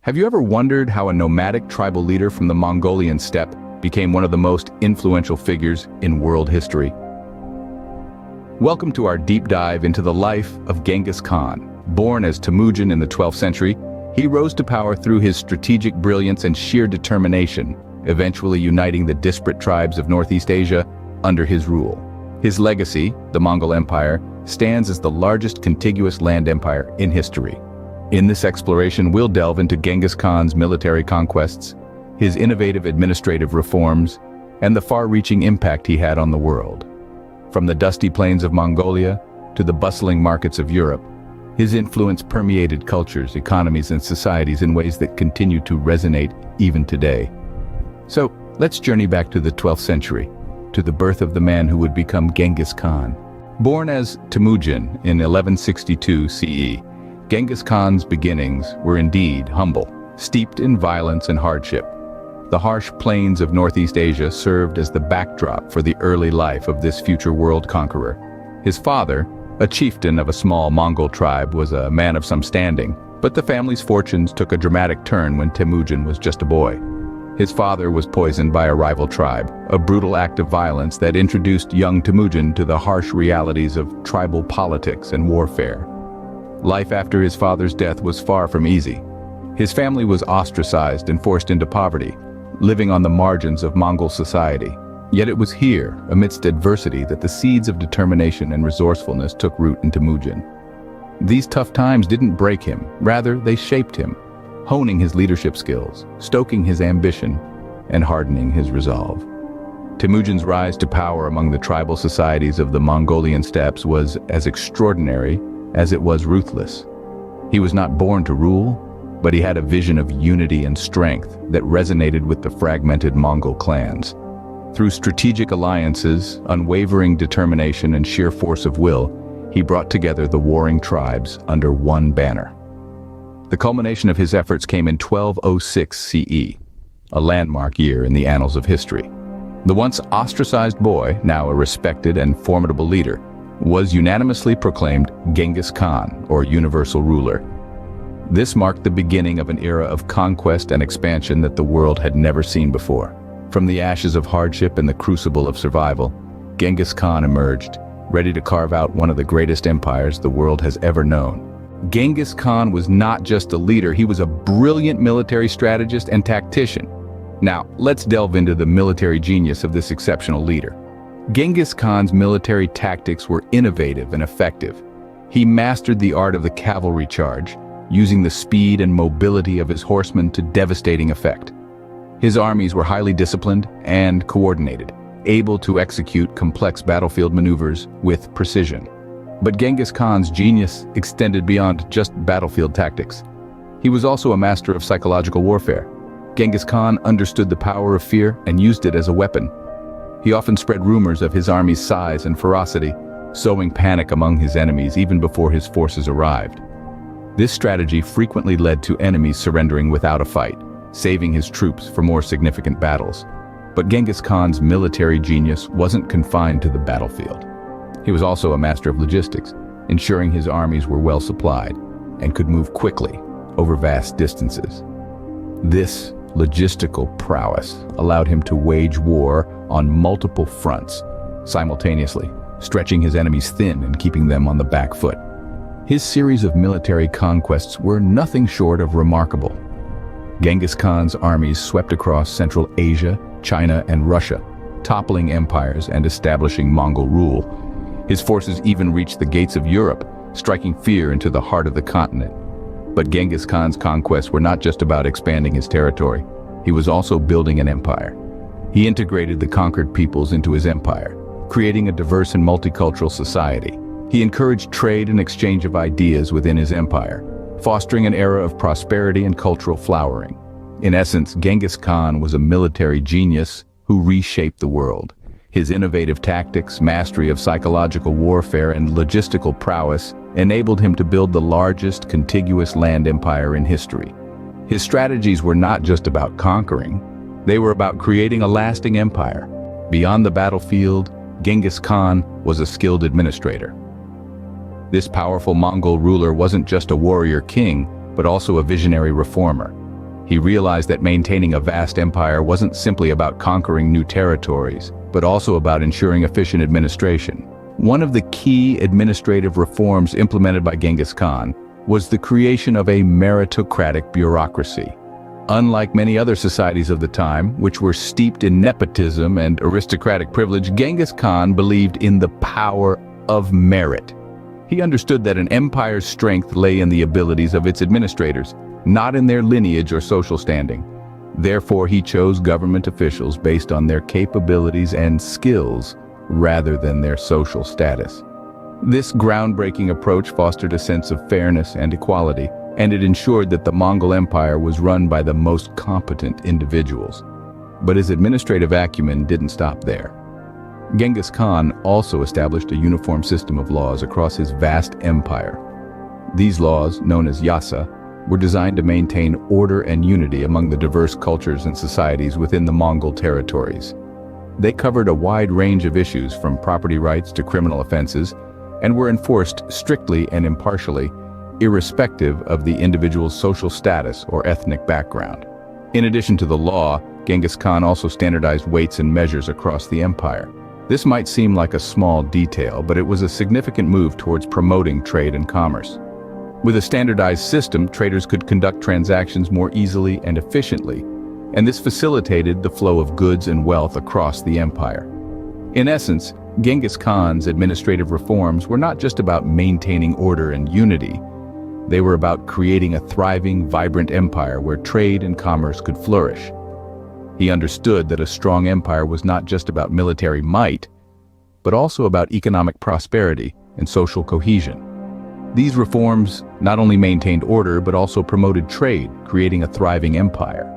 Have you ever wondered how a nomadic tribal leader from the Mongolian steppe became one of the most influential figures in world history? Welcome to our deep dive into the life of Genghis Khan. Born as Temüjin in the 12th century, he rose to power through his strategic brilliance and sheer determination, eventually uniting the disparate tribes of Northeast Asia under his rule. His legacy, the Mongol Empire, stands as the largest contiguous land empire in history. In this exploration, we'll delve into Genghis Khan's military conquests, his innovative administrative reforms, and the far-reaching impact he had on the world. From the dusty plains of Mongolia to the bustling markets of Europe, his influence permeated cultures, economies, and societies in ways that continue to resonate even today. So, let's journey back to the 12th century, to the birth of the man who would become Genghis Khan. Born as Temüjin in 1162 CE, Genghis Khan's beginnings were indeed humble, steeped in violence and hardship. The harsh plains of Northeast Asia served as the backdrop for the early life of this future world conqueror. His father, a chieftain of a small Mongol tribe, was a man of some standing, but the family's fortunes took a dramatic turn when Temüjin was just a boy. His father was poisoned by a rival tribe, a brutal act of violence that introduced young Temüjin to the harsh realities of tribal politics and warfare. Life after his father's death was far from easy. His family was ostracized and forced into poverty, living on the margins of Mongol society. Yet it was here, amidst adversity, that the seeds of determination and resourcefulness took root in Temüjin. These tough times didn't break him, rather they shaped him, honing his leadership skills, stoking his ambition, and hardening his resolve. Temüjin's rise to power among the tribal societies of the Mongolian steppes was as extraordinary as it was ruthless. He was not born to rule, but he had a vision of unity and strength that resonated with the fragmented Mongol clans. Through strategic alliances, unwavering determination, and sheer force of will, he brought together the warring tribes under one banner. The culmination of his efforts came in 1206 CE, a landmark year in the annals of history. The once ostracized boy, now a respected and formidable leader, was unanimously proclaimed Genghis Khan, or universal ruler. This marked the beginning of an era of conquest and expansion that the world had never seen before. From the ashes of hardship and the crucible of survival, Genghis Khan emerged, ready to carve out one of the greatest empires the world has ever known. Genghis Khan was not just a leader, he was a brilliant military strategist and tactician. Now, let's delve into the military genius of this exceptional leader. Genghis Khan's military tactics were innovative and effective. He mastered the art of the cavalry charge, using the speed and mobility of his horsemen to devastating effect. His armies were highly disciplined and coordinated, able to execute complex battlefield maneuvers with precision. But Genghis Khan's genius extended beyond just battlefield tactics. He was also a master of psychological warfare. Genghis Khan understood the power of fear and used it as a weapon. He often spread rumors of his army's size and ferocity, sowing panic among his enemies even before his forces arrived. This strategy frequently led to enemies surrendering without a fight, saving his troops for more significant battles. But Genghis Khan's military genius wasn't confined to the battlefield. He was also a master of logistics, ensuring his armies were well supplied and could move quickly over vast distances. This logistical prowess allowed him to wage war on multiple fronts simultaneously, stretching his enemies thin and keeping them on the back foot. His series of military conquests were nothing short of remarkable. Genghis Khan's armies swept across Central Asia, China, and Russia, toppling empires and establishing Mongol rule. His forces even reached the gates of Europe, striking fear into the heart of the continent. But Genghis Khan's conquests were not just about expanding his territory. He was also building an empire. He integrated the conquered peoples into his empire, creating a diverse and multicultural society. He encouraged trade and exchange of ideas within his empire, fostering an era of prosperity and cultural flowering. In essence, Genghis Khan was a military genius who reshaped the world. His innovative tactics, mastery of psychological warfare, and logistical prowess enabled him to build the largest contiguous land empire in history. His strategies were not just about conquering, they were about creating a lasting empire. Beyond the battlefield, Genghis Khan was a skilled administrator. This powerful Mongol ruler wasn't just a warrior king, but also a visionary reformer. He realized that maintaining a vast empire wasn't simply about conquering new territories, but also about ensuring efficient administration. One of the key administrative reforms implemented by Genghis Khan was the creation of a meritocratic bureaucracy. Unlike many other societies of the time, which were steeped in nepotism and aristocratic privilege, Genghis Khan believed in the power of merit. He understood that an empire's strength lay in the abilities of its administrators, not in their lineage or social standing. Therefore, he chose government officials based on their capabilities and skills rather than their social status. This groundbreaking approach fostered a sense of fairness and equality, and it ensured that the Mongol Empire was run by the most competent individuals. But his administrative acumen didn't stop there. Genghis Khan also established a uniform system of laws across his vast empire. These laws, known as yasa, were designed to maintain order and unity among the diverse cultures and societies within the Mongol territories. They covered a wide range of issues from property rights to criminal offenses, and were enforced strictly and impartially, irrespective of the individual's social status or ethnic background. In addition to the law, Genghis Khan also standardized weights and measures across the empire. This might seem like a small detail, but it was a significant move towards promoting trade and commerce. With a standardized system, traders could conduct transactions more easily and efficiently, and this facilitated the flow of goods and wealth across the empire. In essence, Genghis Khan's administrative reforms were not just about maintaining order and unity. They were about creating a thriving, vibrant empire where trade and commerce could flourish. He understood that a strong empire was not just about military might, but also about economic prosperity and social cohesion. These reforms not only maintained order but also promoted trade, creating a thriving empire.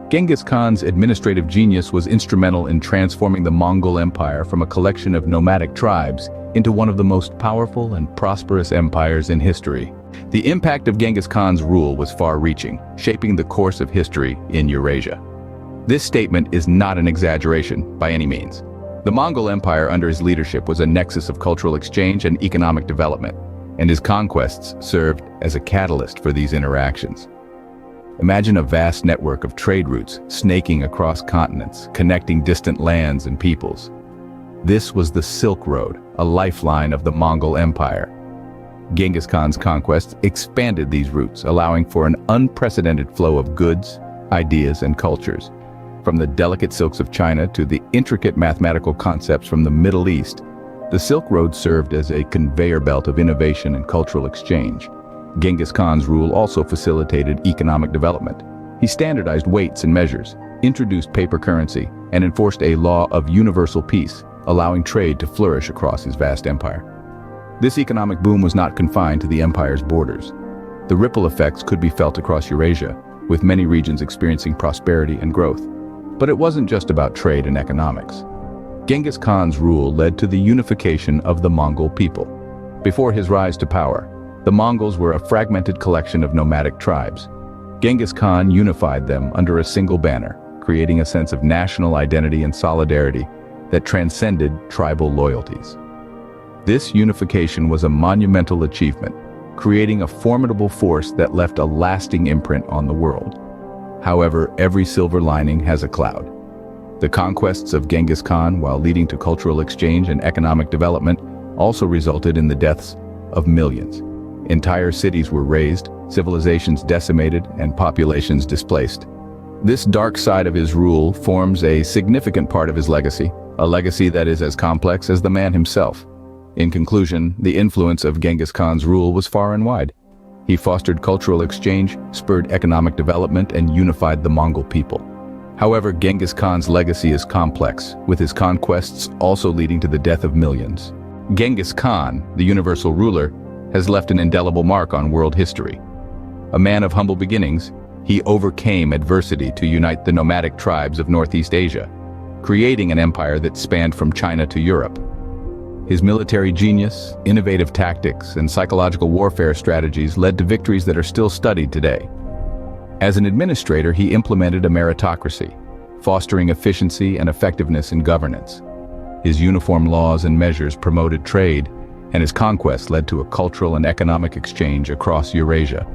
Genghis Khan's administrative genius was instrumental in transforming the Mongol Empire from a collection of nomadic tribes into one of the most powerful and prosperous empires in history. The impact of Genghis Khan's rule was far-reaching, shaping the course of history in Eurasia. This statement is not an exaggeration by any means. The Mongol Empire under his leadership was a nexus of cultural exchange and economic development, and his conquests served as a catalyst for these interactions. Imagine a vast network of trade routes snaking across continents, connecting distant lands and peoples. This was the Silk Road, a lifeline of the Mongol Empire. Genghis Khan's conquests expanded these routes, allowing for an unprecedented flow of goods, ideas, and cultures. From the delicate silks of China to the intricate mathematical concepts from the Middle East, the Silk Road served as a conveyor belt of innovation and cultural exchange. Genghis Khan's rule also facilitated economic development. He standardized weights and measures, introduced paper currency, and enforced a law of universal peace, allowing trade to flourish across his vast empire. This economic boom was not confined to the empire's borders. The ripple effects could be felt across Eurasia, with many regions experiencing prosperity and growth. But it wasn't just about trade and economics. Genghis Khan's rule led to the unification of the Mongol people. Before his rise to power, the Mongols were a fragmented collection of nomadic tribes. Genghis Khan unified them under a single banner, creating a sense of national identity and solidarity that transcended tribal loyalties. This unification was a monumental achievement, creating a formidable force that left a lasting imprint on the world. However, every silver lining has a cloud. The conquests of Genghis Khan, while leading to cultural exchange and economic development, also resulted in the deaths of millions. Entire cities were razed, civilizations decimated, and populations displaced. This dark side of his rule forms a significant part of his legacy, a legacy that is as complex as the man himself. In conclusion, the influence of Genghis Khan's rule was far and wide. He fostered cultural exchange, spurred economic development, and unified the Mongol people. However, Genghis Khan's legacy is complex, with his conquests also leading to the death of millions. Genghis Khan, the universal ruler, has left an indelible mark on world history. A man of humble beginnings, he overcame adversity to unite the nomadic tribes of Northeast Asia, creating an empire that spanned from China to Europe. His military genius, innovative tactics, and psychological warfare strategies led to victories that are still studied today. As an administrator, he implemented a meritocracy, fostering efficiency and effectiveness in governance. His uniform laws and measures promoted trade, and his conquests led to a cultural and economic exchange across Eurasia.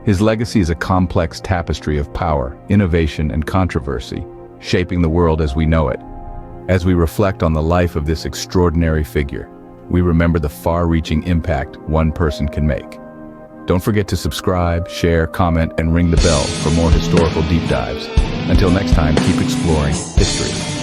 His legacy is a complex tapestry of power, innovation, and controversy, shaping the world as we know it. As we reflect on the life of this extraordinary figure, we remember the far-reaching impact one person can make. Don't forget to subscribe, share, comment, and ring the bell for more historical deep dives. Until next time, keep exploring history.